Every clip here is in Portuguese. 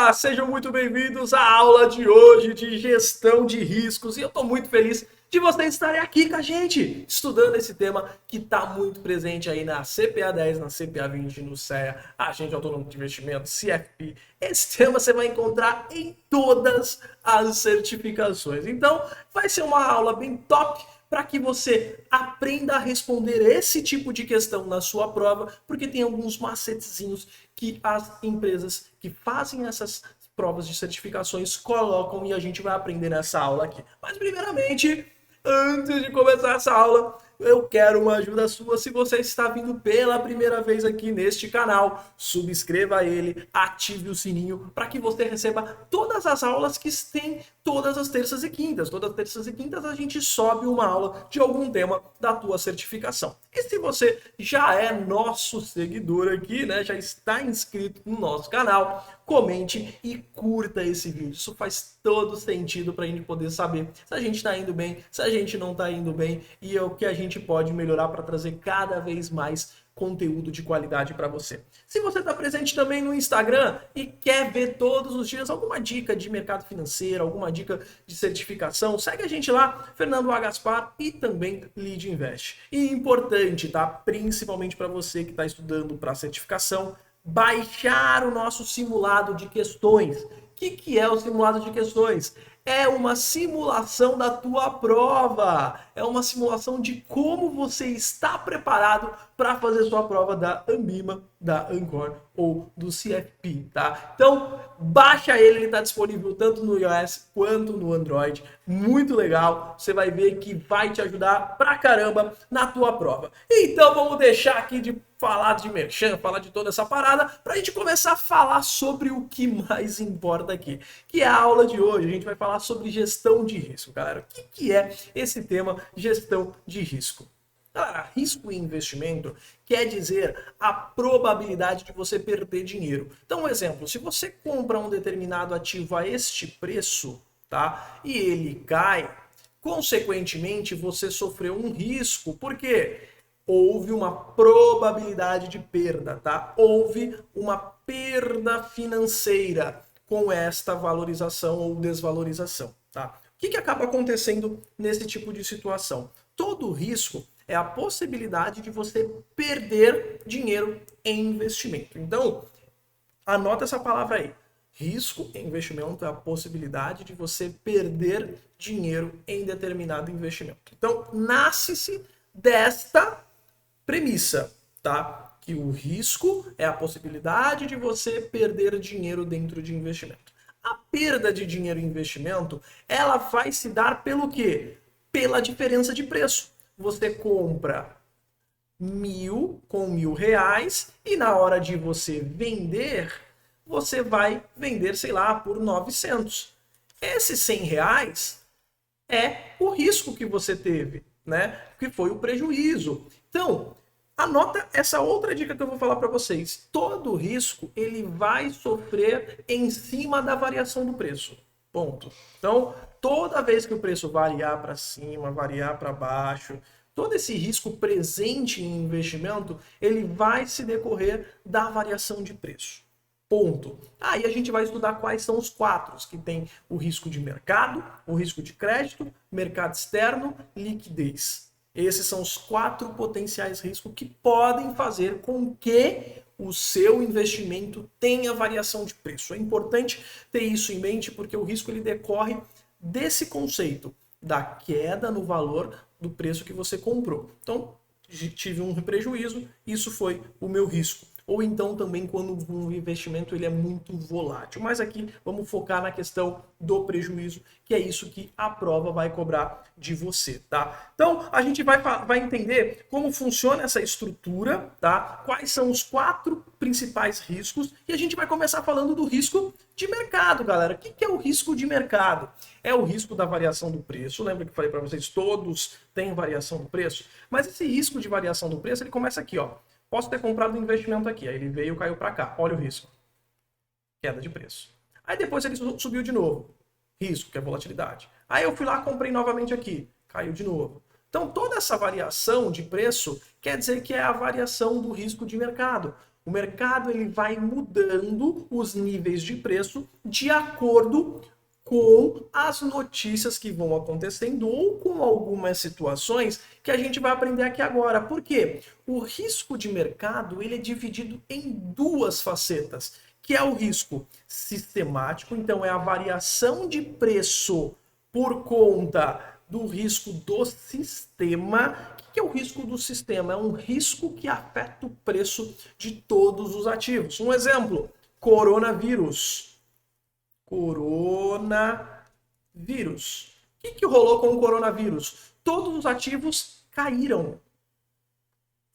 Olá, sejam muito bem-vindos à aula de hoje de gestão de riscos. E eu estou muito feliz de vocês estarem aqui com a gente, estudando esse tema que está muito presente aí na CPA 10, na CPA 20, no CEA, Agente Autônomo de Investimento, CFP. Esse tema você vai encontrar em todas as certificações. Então, vai ser uma aula bem top para que você aprenda a responder esse tipo de questão na sua prova, porque tem alguns macetezinhos que as empresas que fazem essas provas de certificações colocam e a gente vai aprender nessa aula aqui. Mas primeiramente, antes de começar essa aula, eu quero uma ajuda sua. Se você está vindo pela primeira vez aqui neste canal, subscreva ele, ative o sininho para que você receba todas as aulas que tem todas as terças e quintas. Todas as terças e quintas a gente sobe uma aula de algum tema da tua certificação. E se você já é nosso seguidor aqui, né, já está inscrito no nosso canal, comente e curta esse vídeo. Isso faz todo sentido para a gente poder saber se a gente está indo bem, se a gente não está indo bem e o que a gente pode melhorar para trazer cada vez mais conteúdo de qualidade para você. Se você está presente também no Instagram e quer ver todos os dias alguma dica de mercado financeiro, alguma dica de certificação, segue a gente lá, Fernando A. Gaspar e também Lead Invest. E importante, tá? Principalmente para você que está estudando para certificação, baixar o nosso simulado de questões. O que é o simulado de questões? É uma simulação da tua prova. É uma simulação de como você está preparado para fazer sua prova da Ambima, da Ancor ou do CFP, tá? Então, baixa ele está disponível tanto no iOS quanto no Android. Muito legal. Você vai ver que vai te ajudar pra caramba na tua prova. Então, vamos deixar aqui de falar de merchan, falar de toda essa parada, para a gente começar a falar sobre o que mais importa aqui, que é a aula de hoje. A gente vai falar sobre gestão de risco, galera. O que é esse tema, gestão de risco? Galera, risco em investimento quer dizer a probabilidade de você perder dinheiro. Então, um exemplo, se você compra um determinado ativo a este preço, tá? E ele cai, consequentemente, você sofreu um risco. Por quê? Houve uma probabilidade de perda, tá? Houve uma perda financeira com esta valorização ou desvalorização, tá? O que acaba acontecendo nesse tipo de situação? Todo risco é a possibilidade de você perder dinheiro em investimento. Então, anota essa palavra aí. Risco em investimento é a possibilidade de você perder dinheiro em determinado investimento. Então, nasce-se desta premissa, tá? Que o risco é a possibilidade de você perder dinheiro dentro de investimento. A perda de dinheiro em investimento, ela vai se dar pelo quê? Pela diferença de preço. Você compra 1.000 com R$ 1.000 e na hora de você vender, você vai vender, sei lá, por 900. Esses R$ 100 é o risco que você teve, né? Que foi o prejuízo. Então, anota essa outra dica que eu vou falar para vocês. Todo risco, ele vai sofrer em cima da variação do preço. Ponto. Então, toda vez que o preço variar para cima, variar para baixo, todo esse risco presente em investimento, ele vai se decorrer da variação de preço. Ponto. Aí a gente vai estudar quais são os quatro, que tem o risco de mercado, o risco de crédito, mercado externo, liquidez. Esses são os quatro potenciais riscos que podem fazer com que o seu investimento tenha variação de preço. É importante ter isso em mente porque o risco ele decorre desse conceito da queda no valor do preço que você comprou. Então, tive um prejuízo, isso foi o meu risco. Ou então também quando um investimento ele é muito volátil. Mas aqui vamos focar na questão do prejuízo, que é isso que a prova vai cobrar de você, tá? Então, a gente vai entender como funciona essa estrutura, tá? Quais são os quatro principais riscos e a gente vai começar falando do risco de mercado, galera. O que é o risco de mercado? É o risco da variação do preço. Lembra que eu falei para vocês, todos têm variação do preço? Mas esse risco de variação do preço, ele começa aqui, ó. Posso ter comprado um investimento aqui, aí ele veio e caiu para cá. Olha o risco. Queda de preço. Aí depois ele subiu de novo. Risco, que é volatilidade. Aí eu fui lá, comprei novamente aqui. Caiu de novo. Então toda essa variação de preço quer dizer que é a variação do risco de mercado. O mercado ele vai mudando os níveis de preço de acordo com as notícias que vão acontecendo ou com algumas situações que a gente vai aprender aqui agora. Por quê? O risco de mercado ele é dividido em duas facetas, que é o risco sistemático, então é a variação de preço por conta do risco do sistema. O que é o risco do sistema? É um risco que afeta o preço de todos os ativos. Um exemplo, coronavírus. Coronavírus. O que rolou com o coronavírus? Todos os ativos caíram.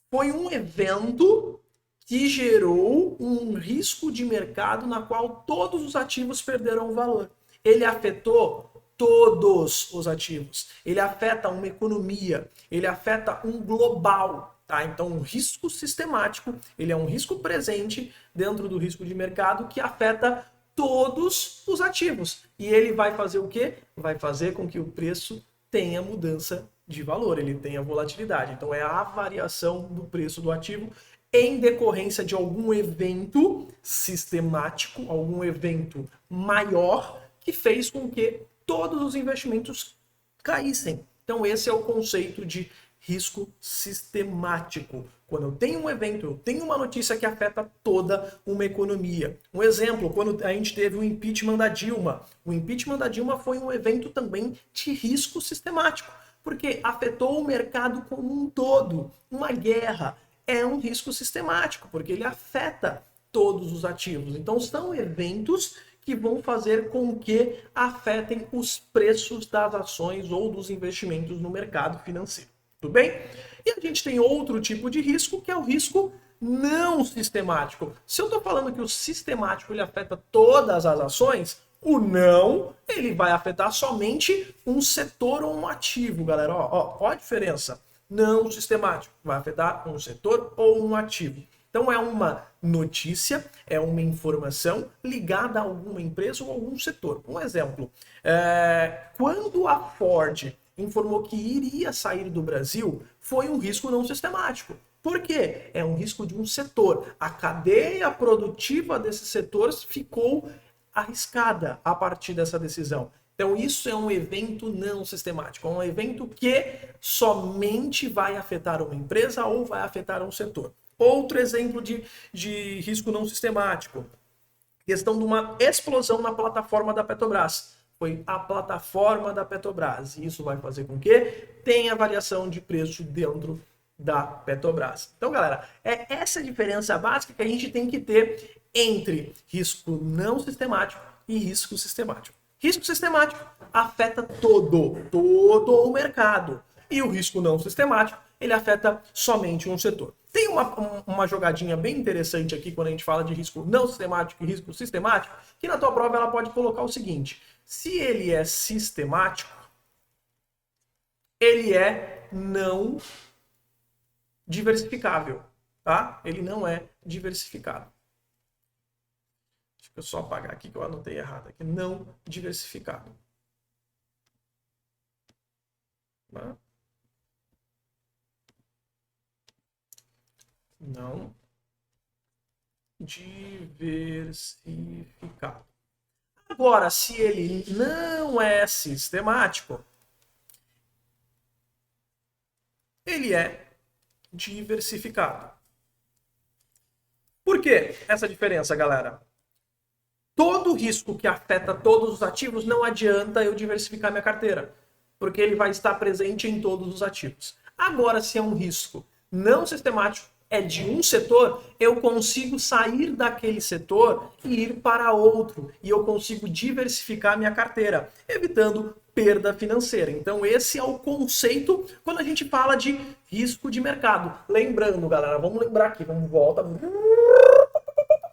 Foi um evento que gerou um risco de mercado na qual todos os ativos perderam valor. Ele afetou todos os ativos. Ele afeta uma economia, ele afeta um global, tá? Então, um risco sistemático, ele é um risco presente dentro do risco de mercado que afeta todos os ativos. E ele vai fazer o quê? Vai fazer com que o preço tenha mudança de valor, ele tenha volatilidade. Então, é a variação do preço do ativo em decorrência de algum evento sistemático, algum evento maior que fez com que todos os investimentos caíssem. Então, esse é o conceito de risco sistemático. Quando eu tenho um evento, eu tenho uma notícia que afeta toda uma economia. Um exemplo, quando a gente teve o impeachment da Dilma. O impeachment da Dilma foi um evento também de risco sistemático, porque afetou o mercado como um todo. Uma guerra é um risco sistemático, porque ele afeta todos os ativos. Então, são eventos que vão fazer com que afetem os preços das ações ou dos investimentos no mercado financeiro. Tudo bem? E a gente tem outro tipo de risco, que é o risco não sistemático. Se eu estou falando que o sistemático ele afeta todas as ações, o não ele vai afetar somente um setor ou um ativo, galera. Ó a diferença. Não sistemático vai afetar um setor ou um ativo. Então é uma notícia, é uma informação ligada a alguma empresa ou algum setor. Um exemplo, quando a Ford informou que iria sair do Brasil, foi um risco não sistemático. Por quê? É um risco de um setor. A cadeia produtiva desse setor ficou arriscada a partir dessa decisão. Então, isso é um evento não sistemático, é um evento que somente vai afetar uma empresa ou vai afetar um setor. Outro exemplo de risco não sistemático, questão de uma explosão na plataforma da Petrobras. Foi a plataforma da Petrobras. E isso vai fazer com que tenha variação de preço dentro da Petrobras. Então, galera, é essa diferença básica que a gente tem que ter entre risco não sistemático e risco sistemático. Risco sistemático afeta todo o mercado. E o risco não sistemático, ele afeta somente um setor. Tem uma jogadinha bem interessante aqui quando a gente fala de risco não sistemático e risco sistemático, que na tua prova ela pode colocar o seguinte: se ele é sistemático, ele é não diversificável, tá? Ele não é diversificado. Deixa eu só apagar aqui que eu anotei errado aqui. Não diversificado. Tá? Não diversificado. Agora, se ele não é sistemático, ele é diversificado. Por que essa diferença, galera? Todo risco que afeta todos os ativos, não adianta eu diversificar minha carteira, porque ele vai estar presente em todos os ativos. Agora, se é um risco não sistemático, é de um setor, eu consigo sair daquele setor e ir para outro. E eu consigo diversificar minha carteira, evitando perda financeira. Então, esse é o conceito quando a gente fala de risco de mercado. Lembrando, galera, vamos lembrar aqui, vamos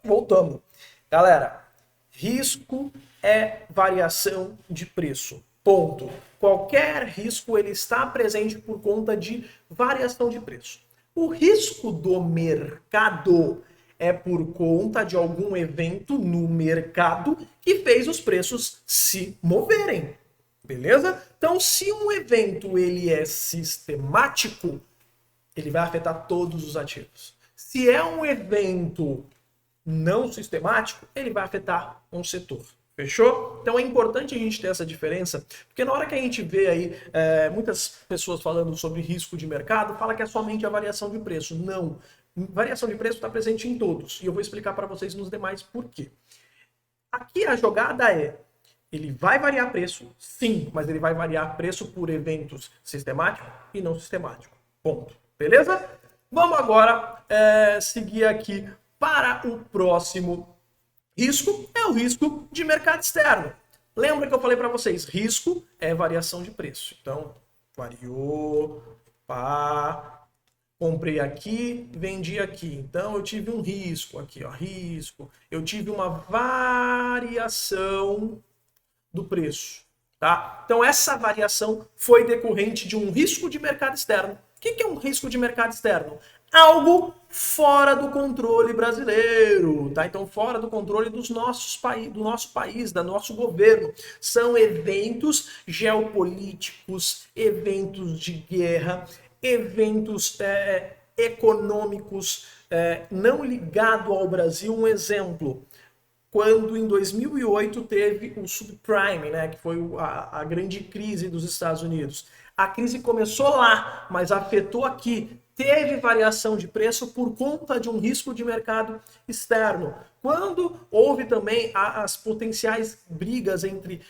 voltando. Galera, risco é variação de preço. Ponto. Qualquer risco ele está presente por conta de variação de preço. O risco do mercado é por conta de algum evento no mercado que fez os preços se moverem. Beleza? Então, se um evento ele é sistemático, ele vai afetar todos os ativos. Se é um evento não sistemático, ele vai afetar um setor. Fechou? Então é importante a gente ter essa diferença, porque na hora que a gente vê aí muitas pessoas falando sobre risco de mercado, fala que é somente a variação de preço. Não. Variação de preço está presente em todos. E eu vou explicar para vocês nos demais por quê. Aqui a jogada é, ele vai variar preço, sim, mas ele vai variar preço por eventos sistemáticos e não sistemáticos. Ponto. Beleza? Vamos agora seguir aqui para o próximo risco, é o risco de mercado externo. Lembra que eu falei para vocês, risco é variação de preço. Então, variou, pá, comprei aqui, vendi aqui. Então, eu tive um risco aqui, ó, risco. Eu tive uma variação do preço, tá? Então, essa variação foi decorrente de um risco de mercado externo. O que é um risco de mercado externo? Algo fora do controle brasileiro, tá? Então, fora do controle do nosso país, do nosso governo. São eventos geopolíticos, eventos de guerra, eventos econômicos não ligados ao Brasil. Um exemplo, quando em 2008 teve o subprime, né, que foi a grande crise dos Estados Unidos. A crise começou lá, mas afetou aqui. Teve variação de preço por conta de um risco de mercado externo. Quando houve também as potenciais brigas entre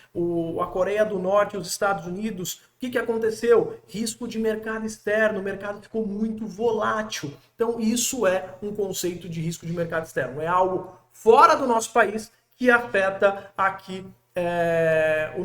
a Coreia do Norte e os Estados Unidos, o que aconteceu? Risco de mercado externo, o mercado ficou muito volátil. Então isso é um conceito de risco de mercado externo. É algo fora do nosso país que afeta aqui o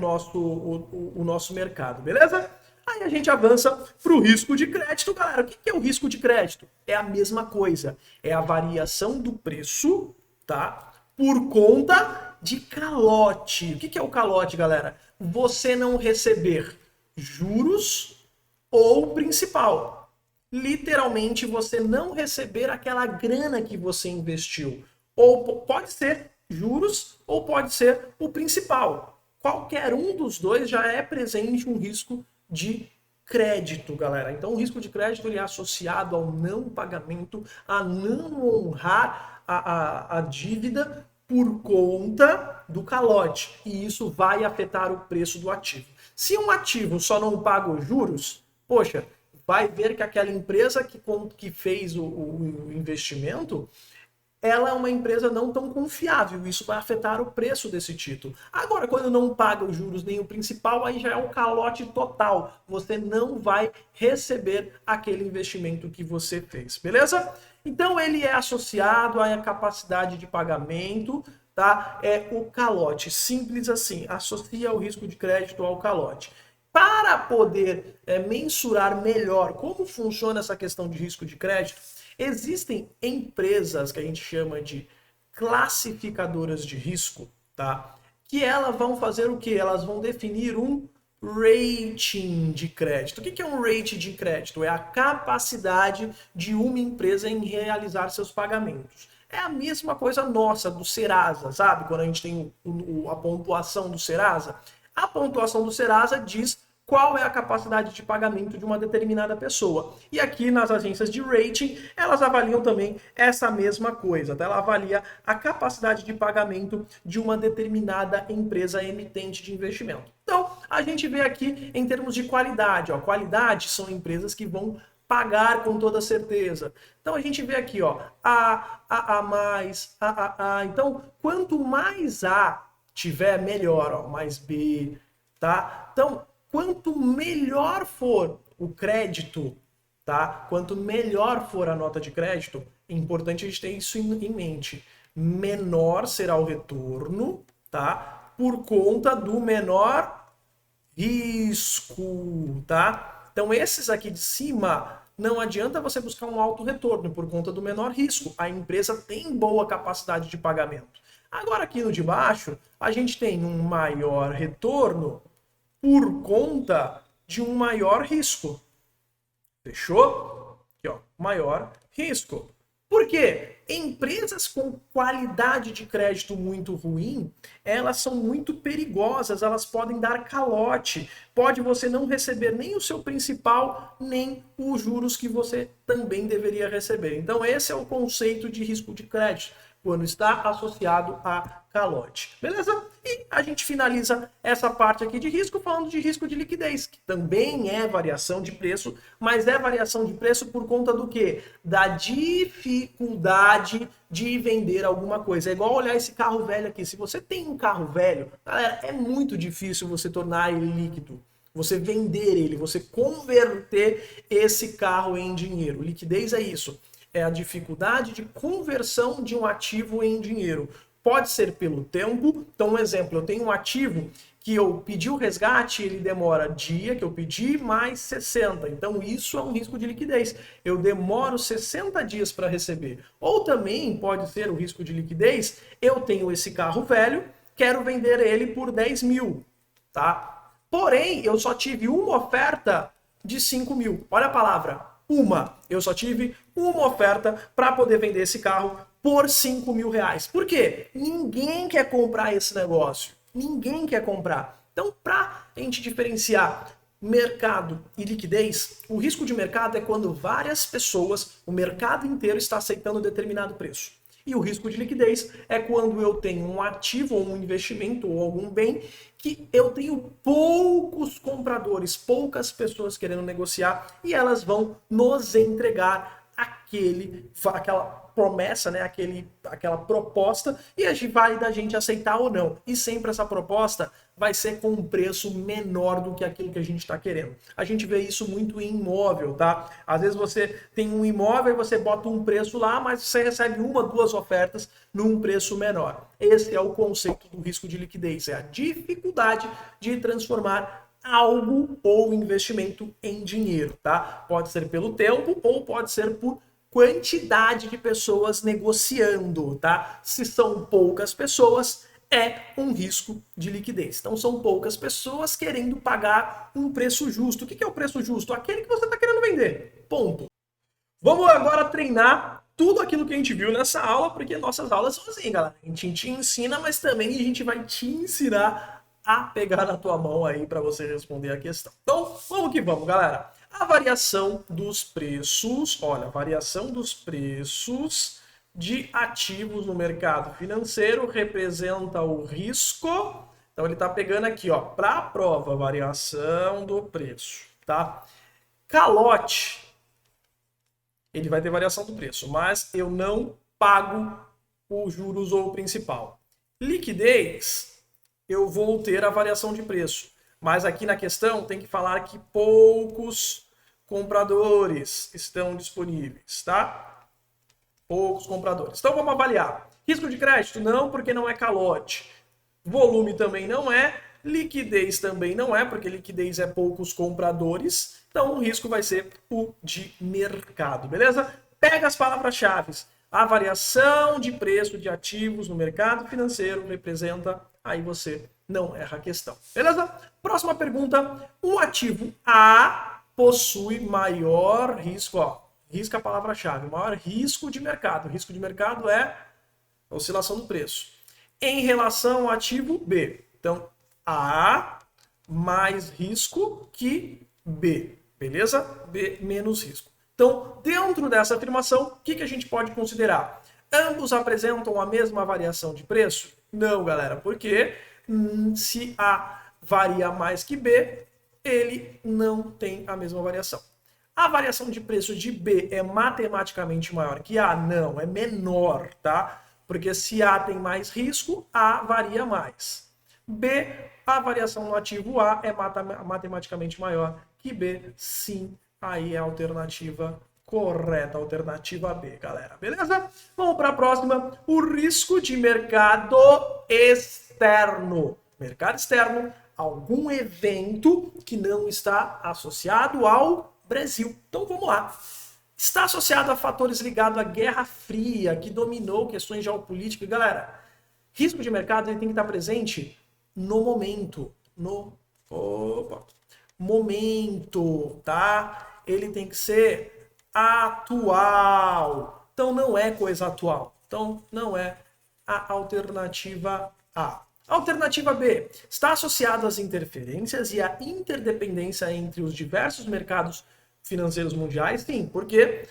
nosso mercado, beleza? Aí a gente avança para o risco de crédito, galera. O que é o risco de crédito? É a mesma coisa. É a variação do preço, tá? Por conta de calote. O que é o calote, galera? Você não receber juros ou principal. Literalmente, você não receber aquela grana que você investiu. Ou pode ser juros ou pode ser o principal. Qualquer um dos dois já é presente um risco de crédito, galera. Então, o risco de crédito ele é associado ao não pagamento, a não honrar a dívida por conta do calote. E isso vai afetar o preço do ativo. Se um ativo só não paga os juros, poxa, vai ver que aquela empresa que fez o investimento, ela é uma empresa não tão confiável, isso vai afetar o preço desse título. Agora, quando não paga os juros nem o principal, aí já é um calote total. Você não vai receber aquele investimento que você fez, beleza? Então, ele é associado à capacidade de pagamento, tá? É o calote, simples assim, associa o risco de crédito ao calote. Para poder mensurar melhor como funciona essa questão de risco de crédito, existem empresas que a gente chama de classificadoras de risco, tá? Que elas vão fazer o quê? Elas vão definir um rating de crédito. O que é um rating de crédito? É a capacidade de uma empresa em realizar seus pagamentos. É a mesma coisa nossa, do Serasa, sabe? Quando a gente tem a pontuação do Serasa. A pontuação do Serasa diz qual é a capacidade de pagamento de uma determinada pessoa. E aqui nas agências de rating, elas avaliam também essa mesma coisa, tá? Ela avalia a capacidade de pagamento de uma determinada empresa emitente de investimento. Então, a gente vê aqui em termos de qualidade. Ó, qualidade são empresas que vão pagar com toda certeza. Então, a gente vê aqui, ó, A mais, A. Então, quanto mais A tiver, melhor, ó, mais B, tá? Então, quanto melhor for o crédito, tá? Quanto melhor for a nota de crédito, é importante a gente ter isso em mente. Menor será o retorno, tá? Por conta do menor risco, tá? Então, esses aqui de cima, não adianta você buscar um alto retorno por conta do menor risco. A empresa tem boa capacidade de pagamento. Agora, aqui no de baixo, a gente tem um maior retorno por conta de um maior risco. Fechou? Aqui, ó, maior risco. Por quê? Empresas com qualidade de crédito muito ruim, elas são muito perigosas, elas podem dar calote. Pode você não receber nem o seu principal, nem os juros que você também deveria receber. Então esse é o conceito de risco de crédito, quando está associado a calote. Beleza? E a gente finaliza essa parte aqui de risco falando de risco de liquidez, que também é variação de preço, mas é variação de preço por conta do quê? Da dificuldade de vender alguma coisa. É igual olhar esse carro velho aqui. Se você tem um carro velho, galera, é muito difícil você tornar ele líquido. Você vender ele, você converter esse carro em dinheiro. Liquidez é isso. É a dificuldade de conversão de um ativo em dinheiro. Pode ser pelo tempo. Então, um exemplo, eu tenho um ativo que eu pedi o resgate, ele demora dia, que eu pedi, mais 60. Então, isso é um risco de liquidez. Eu demoro 60 dias para receber. Ou também pode ser o risco de liquidez, eu tenho esse carro velho, quero vender ele por 10 mil, tá? Porém, eu só tive uma oferta de 5 mil. Olha a palavra, uma. Eu só tive uma oferta para poder vender esse carro por 5 mil reais. Por quê? Ninguém quer comprar esse negócio. Ninguém quer comprar. Então, para a gente diferenciar mercado e liquidez, o risco de mercado é quando várias pessoas, o mercado inteiro está aceitando determinado preço. E o risco de liquidez é quando eu tenho um ativo ou um investimento ou algum bem que eu tenho poucos compradores, poucas pessoas querendo negociar e elas vão nos entregar aquela promessa, né? Aquela proposta e a gente vai da gente aceitar ou não. E sempre essa proposta vai ser com um preço menor do que aquilo que a gente está querendo. A gente vê isso muito em imóvel, tá? Às vezes você tem um imóvel e você bota um preço lá, mas você recebe uma, duas ofertas num preço menor. Esse é o conceito do risco de liquidez, é a dificuldade de transformar algo ou investimento em dinheiro, tá? Pode ser pelo tempo ou pode ser por quantidade de pessoas negociando, tá? Se são poucas pessoas, é um risco de liquidez. Então são poucas pessoas querendo pagar um preço justo. O que é o preço justo? Aquele que você está querendo vender. Ponto. Vamos agora treinar tudo aquilo que a gente viu nessa aula, porque nossas aulas são assim, galera. A gente te ensina, mas também a gente vai te ensinar a pegar na tua mão aí para você responder a questão. Então, vamos que vamos, galera. A variação dos preços, olha, variação dos preços de ativos no mercado financeiro representa o risco. Então, ele está pegando aqui, ó, para a prova, variação do preço, tá? Calote, ele vai ter variação do preço, mas eu não pago os juros ou o principal. Liquidez, eu vou ter a variação de preço. Mas aqui na questão tem que falar que poucos compradores estão disponíveis, tá? Poucos compradores. Então vamos avaliar. Risco de crédito? Não, porque não é calote. Volume também não é. Liquidez também não é, porque liquidez é poucos compradores. Então o risco vai ser o de mercado, beleza? Pega as palavras-chave. A variação de preço de ativos no mercado financeiro representa, aí você não erra a questão, beleza? Próxima pergunta. O ativo A possui maior risco, ó, risca a palavra-chave, maior risco de mercado. O risco de mercado é a oscilação do preço. Em relação ao ativo B. Então, A mais risco que B, beleza? B menos risco. Então, dentro dessa afirmação, o que a gente pode considerar? Ambos apresentam a mesma variação de preço? Não, galera, porque se A varia mais que B, ele não tem a mesma variação. A variação de preço de B é matematicamente maior que A? Não, é menor, tá? Porque se A tem mais risco, A varia mais. B, a variação no ativo A é matematicamente maior que B, sim, aí é a alternativa correta, a alternativa B, galera, beleza? Vamos para a próxima, o risco de mercado externo. Mercado externo, algum evento que não está associado ao Brasil. Então vamos lá. Está associado a fatores ligados à Guerra Fria, que dominou questões geopolíticas. Galera, risco de mercado ele tem que estar presente no momento. Momento, tá? Ele tem que ser atual. Então não é coisa atual. Então não é a alternativa A. Alternativa B. Está associado às interferências e à interdependência entre os diversos mercados financeiros mundiais? Sim, porque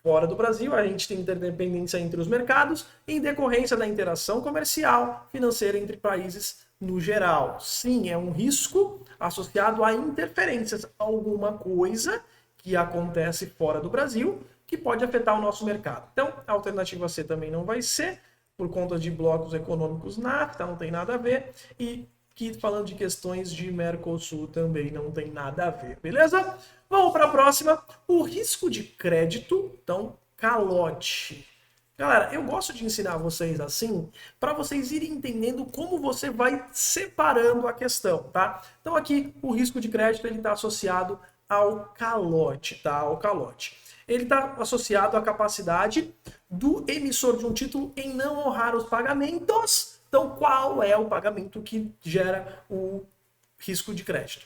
fora do Brasil a gente tem interdependência entre os mercados em decorrência da interação comercial financeira entre países no geral. Sim, é um risco associado a interferências, alguma coisa que acontece fora do Brasil que pode afetar o nosso mercado. Então, a alternativa C também não vai ser, por conta de blocos econômicos NAFTA, não tem nada a ver, e que falando de questões de Mercosul também não tem nada a ver, beleza? Vamos para a próxima, o risco de crédito, então, calote. Galera, eu gosto de ensinar vocês assim, para vocês irem entendendo como você vai separando a questão, tá? Então aqui, o risco de crédito, ele está associado ao calote, tá? Ao calote. Ele está associado à capacidade do emissor de um título em não honrar os pagamentos. Então, qual é o pagamento que gera o risco de crédito?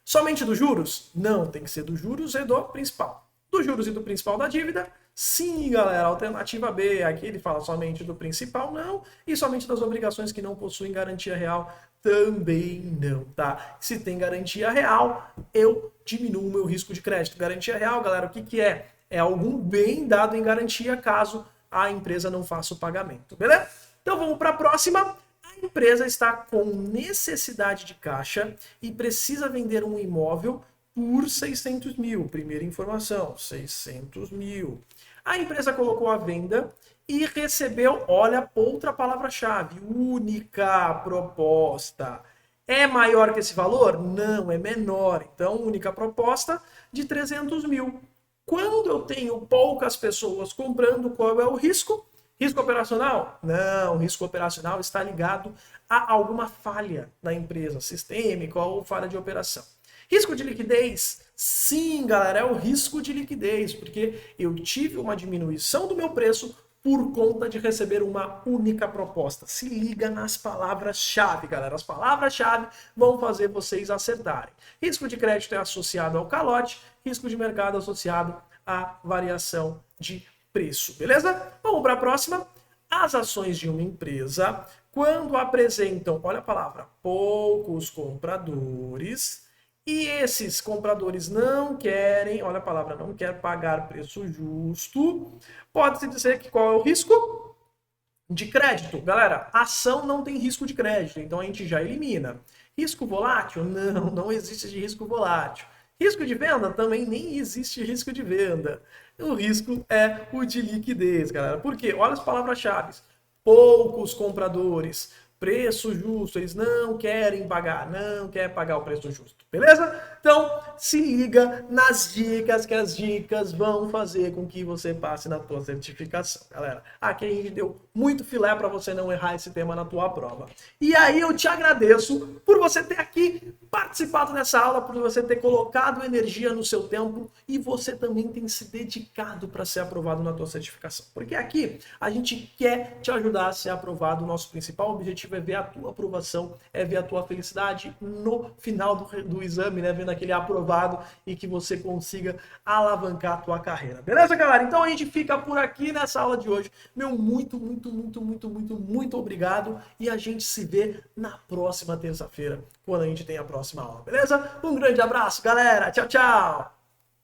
Somente dos juros? Não, tem que ser dos juros e do principal. Dos juros e do principal da dívida? Sim, galera, alternativa B. Aqui ele fala somente do principal, não. E somente das obrigações que não possuem garantia real, também não, tá? Se tem garantia real, eu diminuo o meu risco de crédito. Garantia real, galera, o que que é? É algum bem dado em garantia caso a empresa não faça o pagamento, beleza? Então vamos para a próxima. A empresa está com necessidade de caixa e precisa vender um imóvel por 600 mil. Primeira informação, 600 mil. A empresa colocou à venda e recebeu, olha, outra palavra-chave, única proposta. É maior que esse valor? Não, é menor. Então, única proposta de 300 mil. Quando eu tenho poucas pessoas comprando, qual é o risco? Risco operacional? Não, o risco operacional está ligado a alguma falha na empresa, sistêmica ou falha de operação. Risco de liquidez? Sim, galera, é o risco de liquidez, porque eu tive uma diminuição do meu preço por conta de receber uma única proposta. Se liga nas palavras-chave, galera. As palavras-chave vão fazer vocês acertarem. Risco de crédito é associado ao calote, risco de mercado associado à variação de preço, beleza? Vamos para a próxima. As ações de uma empresa, quando apresentam, olha a palavra, poucos compradores, e esses compradores não querem, olha a palavra, não quer pagar preço justo, pode-se dizer que qual é o risco? De crédito. Galera, ação não tem risco de crédito, então a gente já elimina. Risco volátil? Não, não existe de risco volátil. Risco de venda? Também nem existe risco de venda. O risco é o de liquidez, galera. Por quê? Olha as palavras-chave. Poucos compradores, preço justo, eles não querem pagar, não quer pagar o preço justo, beleza? Então, se liga nas dicas, que as dicas vão fazer com que você passe na tua certificação, galera. Aqui a gente deu muito filé para você não errar esse tema na tua prova. E aí eu te agradeço por você ter aqui participado dessa aula, por você ter colocado energia no seu tempo e você também tem se dedicado para ser aprovado na tua certificação. Porque aqui a gente quer te ajudar a ser aprovado, o nosso principal objetivo é ver a tua aprovação, é ver a tua felicidade no final do exame, né? Vendo aquele aprovado e que você consiga alavancar a tua carreira. Beleza, galera? Então a gente fica por aqui nessa aula de hoje. Meu muito obrigado e a gente se vê na próxima terça-feira, quando a gente tem a próxima aula, beleza? Um grande abraço, galera. Tchau, tchau!